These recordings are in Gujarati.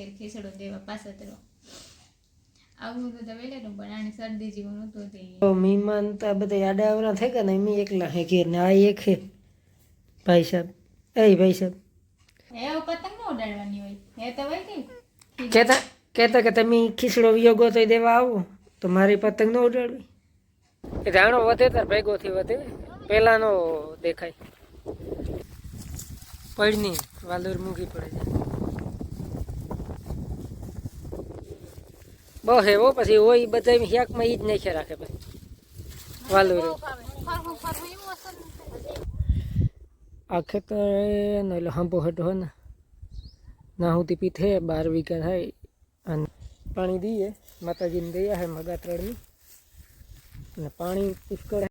ઘેર ખીચડો દેવા પાસતરો આવું તો વેલેનું પણ આને શરદી જેવું નહોતું તે મહેમાન તો આ બધા આડાવરા થઈ ગયા ને એમ એકલા હે ઘેર ને આ એક હે ભાઈ સાહેબ ભાઈ સાહેબ એવો પતંગ ન ઉડાડવાની હોય એ તો હોય કે કહેતા કે તમે ખીચડો વિયોગો તો દેવા આવો તો મારી પતંગ ન ઉડાડવી એ જાણો વધે તાર ભેગોથી વધે પહેલાંનો દેખાય પડની વાલોર મૂકી પડે છે બહુ હેવો પછી હોય બધા હિયાકમાં ઈ જ નાખ્યા રાખે પછી વાલોર આ ખેતર ને એટલે હાંભો હટો હે ને ના હું પીત હે 12 વીઘા થાય અને પાણી દઈએ માતાજીને દયા હે મગા ત્રણની અને પાણી પુષ્કળ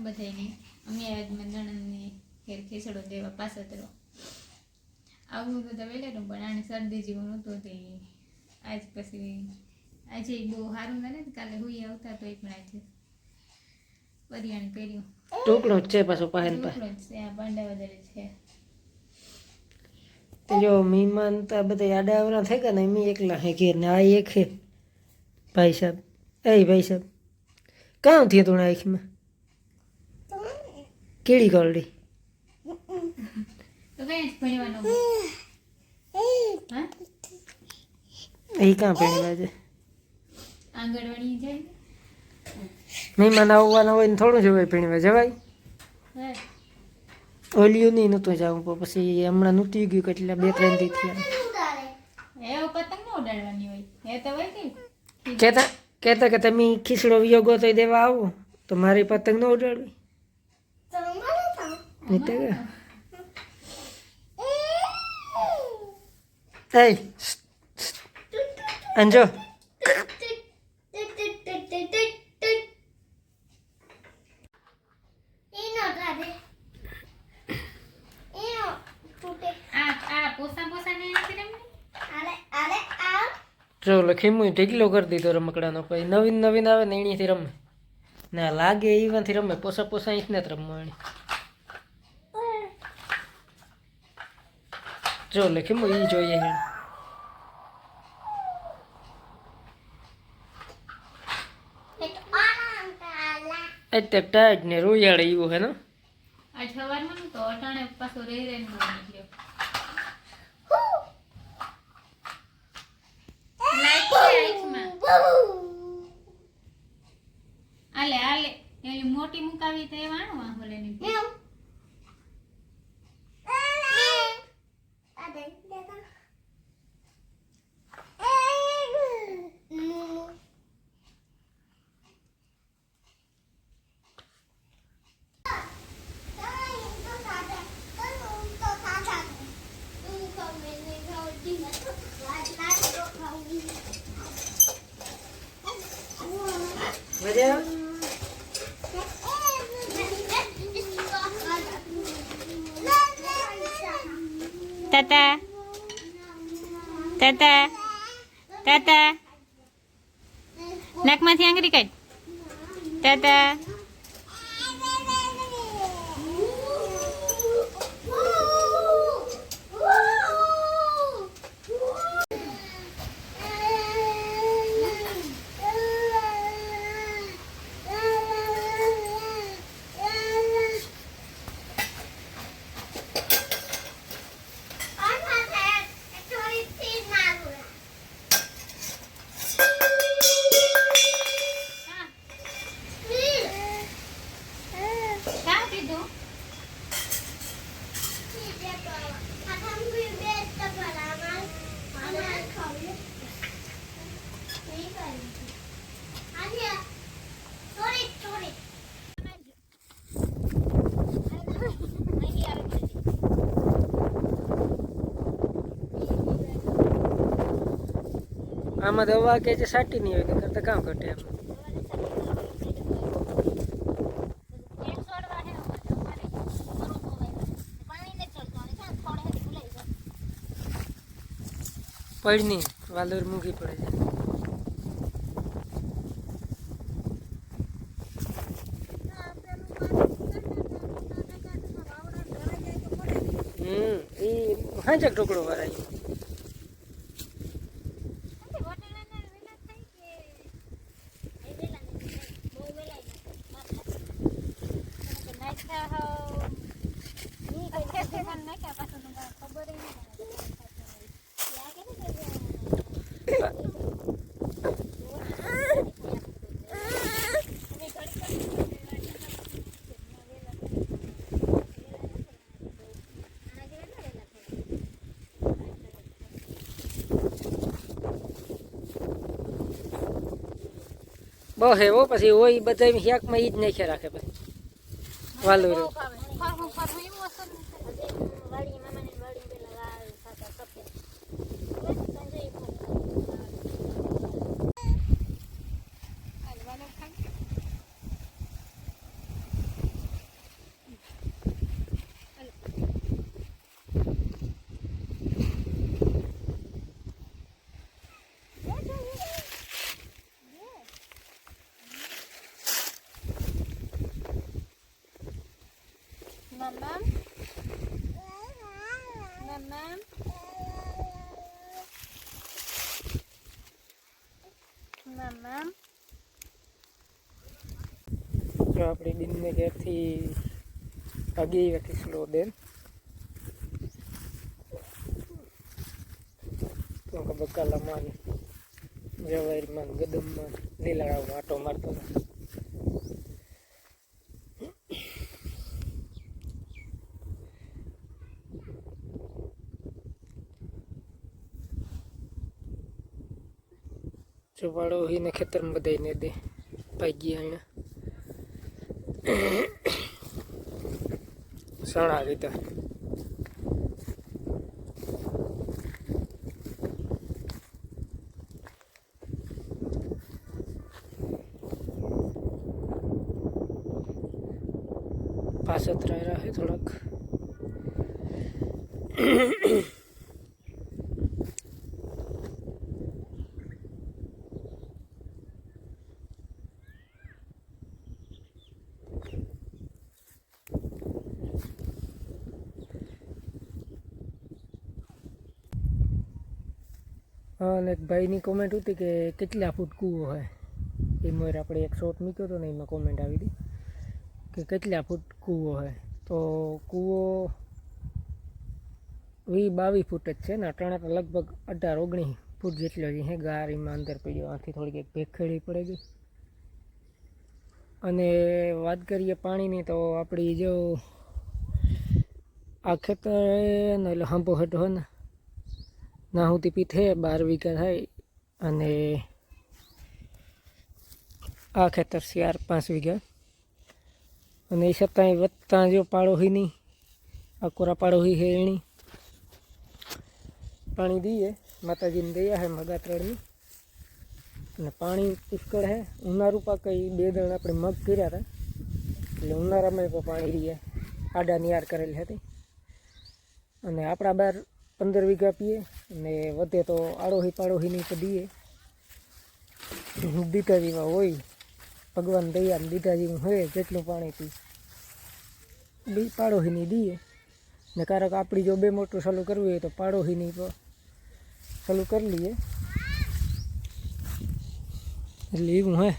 બધાની અમે આજ નણંદની ઘેર ખીચડો દેવા પાસતરો આવું તો વેલેનું પણ આને શરદી જેવું નહોતું તે આજ પછી આજે બહુ સારું ના ને કાલે હુઈ આવતા તો એ પણ આજે પરિયાણ કર્યું ટુકડો જ છે પાછો પાહન ટુકડો જ છે આ પાંડા વધારે છે તો જો મહેમાન તો આ બધા આડાવરા થઈ ગયા ને એમ એકલા હે ઘેર ને આ એક હે ભાઈ સાહેબ ભાઈ સાહેબ કાં થયું તું આંખમાં કેળી ગોળડી તો કઈ ભણવાનું હા એ કાં ભણવા છે આંગણવાડી જાય મહેમાન આવવાના હોય ને થોડું જ હોય ભણવા જવાય ઓલિયું નહીં નહોતું જવું પછી હમણાં નૂતી ગયું કેટલા 2-3 દી થયા એવો પતંગ ન ઉડાડવાની હોય એ તો હોય કે કહેતા કે તમે ખીચડો વિયોગો તો દેવા આવો તો મારી પતંગ ન ઉડાડવી અંજો જો લખીમું ઢીકલો કરી દીધો રમકડાનો પછી નવીન આવે ને એણીથી રમે ના લાગે એવાથી રમે પોસા અહીંથી જ રમવા જો લખીમું એ જોઈએ હે અત્યારે ટાઈટ ને રોયાળે એવું હે ને આ સવારમાં તો અટાણે પાછો રે નીકળ્યો આલે એલી મોટી મુકાવી તો એ વાણવા બોલે ની મજા તાતા તાતા તાતા નાકમાંથી આંગળી કાઢ તાતા આમાં દવા કે જે સાટી નહીં હોય તો કરતા કામ ઘટે એમ. પડ નહીં વાલોર મૂકી પડે છે. એ હા ચક ટુકડો ભરાય. બહુ હેવો પછી હોય બધા હિયાકમાં ઈ જ નાખ્યા રાખે પછી વાલું Mamam. Mamam. Mamam. તો આપણી દિનને ઘેરથી ભાગી હતી સ્લો બેન. તો બકાલામાં જવાઈમાં ગદમમાં લીલાડામાં આટો મારતો હતો. ચવાડો હીને ખેતરમાં બધાને દે ભાગી અહીંયા સણા લીધા. પાછળ રહ્યા છે થોડાક. અને એક ભાઈની કોમેન્ટ હતી કે કેટલા ફૂટ કૂવો હોય. એ મોર આપણે એક શોટ મૂક્યો હતો ને એમાં કોમેન્ટ આવી હતી કે કેટલા ફૂટ કૂવો હોય. તો કૂવો 22 ફૂટ જ છે ને. અટાણે તો લગભગ 18-19 ફૂટ જેટલો જ છે. ગારીમાં અંદર પડ્યો આથી થોડીક એક ભેખેડી પડે ગઈ. અને વાત કરીએ પાણીની તો આપણી જો આ ખેતર ને એટલે હાંભો હેઠો હોય ને ના હું પીઠ હે 12 વીઘા થાય. અને આ ખેતર 4-5 વીઘા. અને એ છતાંય વધતા જો પાડોહી નહીં આ કોરા પાડોહી હે એણી પાણી દઈએ માતાજીને દયા હે મગાત્રણની. અને પાણી પુષ્કળ હે. ઉનાળુ પાક એ 2 દણ આપણે મગ કર્યા હતા એટલે ઉનાળામાં પણ પાણી રહીએ આડા નિયાર કરેલી હતી. અને આપણા બાર 15 વીઘા પીએ અને વધે તો આડોહી પાડોહીની તો દઈએ. દીધા જેવા હોય ભગવાન દયા દીધા જેવું હોય જેટલું પાણી પી પાડોહીની દઈએ. ને કારક આપણી જો 2 મોટર ચાલુ કરવી હોય તો પાડોહીની ચાલુ કરી લઈએ એટલે એવું હે.